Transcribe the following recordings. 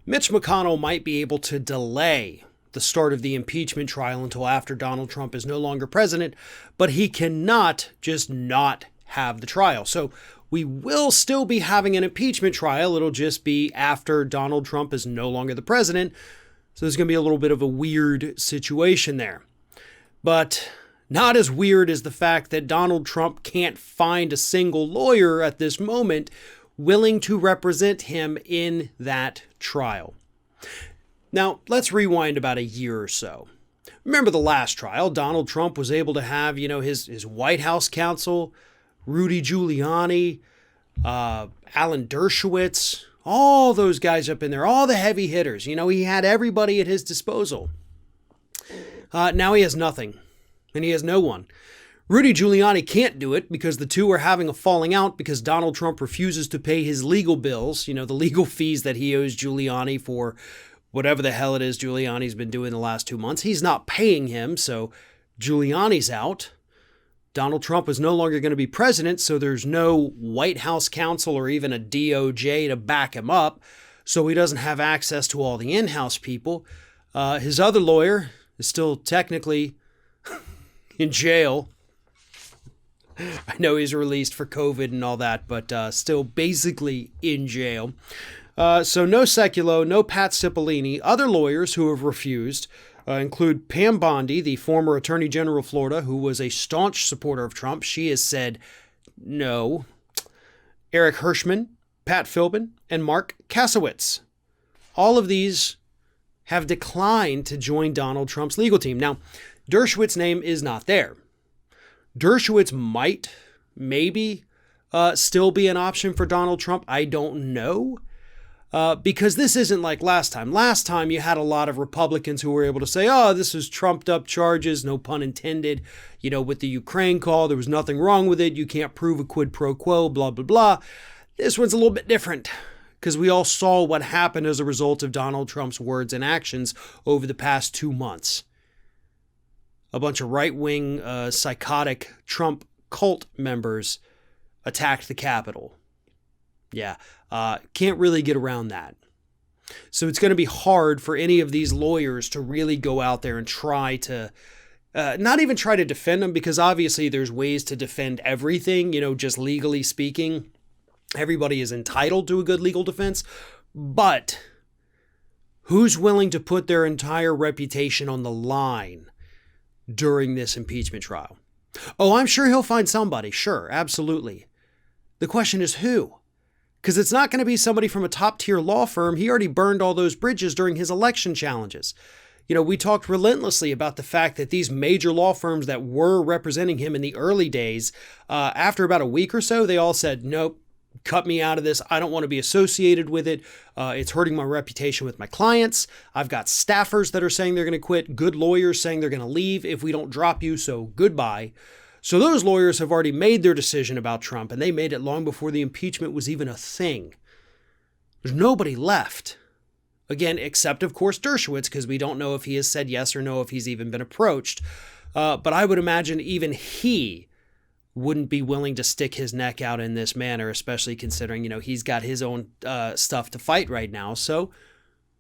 Mitch McConnell might be able to delay the start of the impeachment trial until after Donald Trump is no longer president, but he cannot just not have the trial. So we will still be having an impeachment trial. It'll just be after Donald Trump is no longer the president. So there's going to be a little bit of a weird situation there. But not as weird as the fact that Donald Trump can't find a single lawyer at this moment willing to represent him in that trial. Now, let's rewind about a year or so. Remember the last trial, Donald Trump was able to have, his White House counsel, Rudy Giuliani, Alan Dershowitz, all those guys up in there, all the heavy hitters. He had everybody at his disposal. Now he has nothing, and he has no one. Rudy Giuliani can't do it because the two are having a falling out because Donald Trump refuses to pay his legal bills, the legal fees that he owes Giuliani for whatever the hell it is Giuliani's been doing the last 2 months. He's not paying him, so Giuliani's out. Donald Trump is no longer going to be president, so there's no White House counsel or even a DOJ to back him up, so he doesn't have access to all the in-house people. His other lawyer is still technically in jail. I know he's released for COVID and all that, but still basically in jail. So no Sekulow, no Pat Cipollini. Other lawyers who have refused include Pam Bondi, the former Attorney General of Florida, who was a staunch supporter of Trump. She has said no. Eric Hirschman, Pat Philbin, and Mark Kasowitz. All of these have declined to join Donald Trump's legal team. Now, Dershowitz's name is not there. Dershowitz might, maybe, still be an option for Donald Trump. I don't know. Because this isn't like last time. Last time you had a lot of Republicans who were able to say, oh, this is trumped up charges, no pun intended. With the Ukraine call, there was nothing wrong with it. You can't prove a quid pro quo, blah, blah, blah. This one's a little bit different because we all saw what happened as a result of Donald Trump's words and actions over the past 2 months. A bunch of right-wing, psychotic Trump cult members attacked the Capitol. Yeah, can't really get around that. So it's going to be hard for any of these lawyers to really go out there and try to, not even try to defend them, because obviously there's ways to defend everything, just legally speaking. Everybody is entitled to a good legal defense, but who's willing to put their entire reputation on the line during this impeachment trial? Oh, I'm sure he'll find somebody. Sure, absolutely. The question is who? Because it's not going to be somebody from a top-tier law firm. He already burned all those bridges during his election challenges. We talked relentlessly about the fact that these major law firms that were representing him in the early days, after about a week or so, they all said, nope, cut me out of this. I don't want to be associated with it. It's hurting my reputation with my clients. I've got staffers that are saying they're going to quit, good lawyers saying they're going to leave if we don't drop you, so goodbye. So those lawyers have already made their decision about Trump, and they made it long before the impeachment was even a thing. There's nobody left. Again, except, of course, Dershowitz, because we don't know if he has said yes or no, if he's even been approached. But I would imagine even he wouldn't be willing to stick his neck out in this manner, especially considering, he's got his own stuff to fight right now. So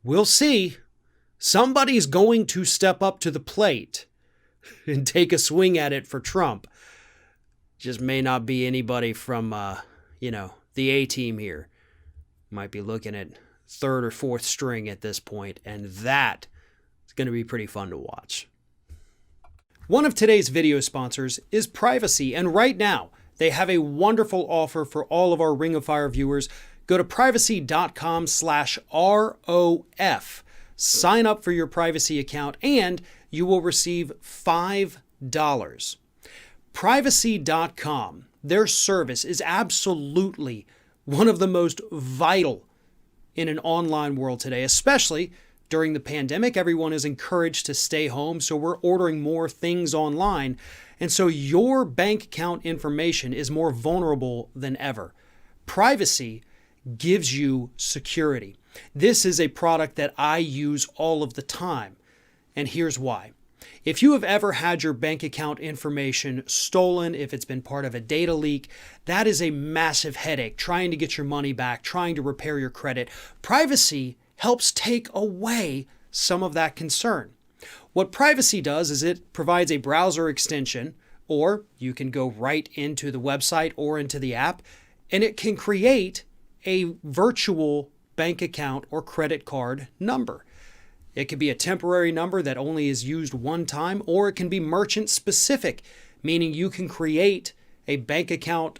we'll see. Somebody's going to step up to the plate and take a swing at it for Trump. Just may not be anybody from, the A-team here. Might be looking at third or fourth string at this point, and that is going to be pretty fun to watch. One of today's video sponsors is Privacy, and right now they have a wonderful offer for all of our Ring of Fire viewers. Go to privacy.com/ROF. Sign up for your Privacy account, and you will receive $5. Privacy.com, their service is absolutely one of the most vital in an online world today, especially during the pandemic. Everyone is encouraged to stay home, so we're ordering more things online. And so your bank account information is more vulnerable than ever. Privacy gives you security. This is a product that I use all of the time, and here's why. If you have ever had your bank account information stolen, if it's been part of a data leak, that is a massive headache, trying to get your money back, trying to repair your credit. Privacy helps take away some of that concern. What Privacy does is it provides a browser extension, or you can go right into the website or into the app, and it can create a virtual bank account or credit card number. It can be a temporary number that only is used one time, or it can be merchant specific, meaning you can create a bank account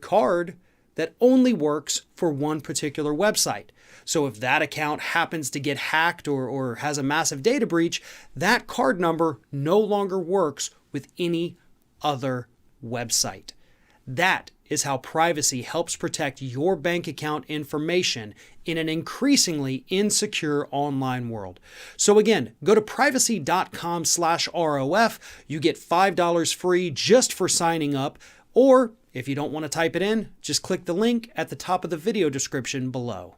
card that only works for one particular website. So if that account happens to get hacked or has a massive data breach, that card number no longer works with any other website. That is how Privacy helps protect your bank account information in an increasingly insecure online world. So again, go to privacy.com/ROF. You get $5 free just for signing up, or if you don't want to type it in, just click the link at the top of the video description below.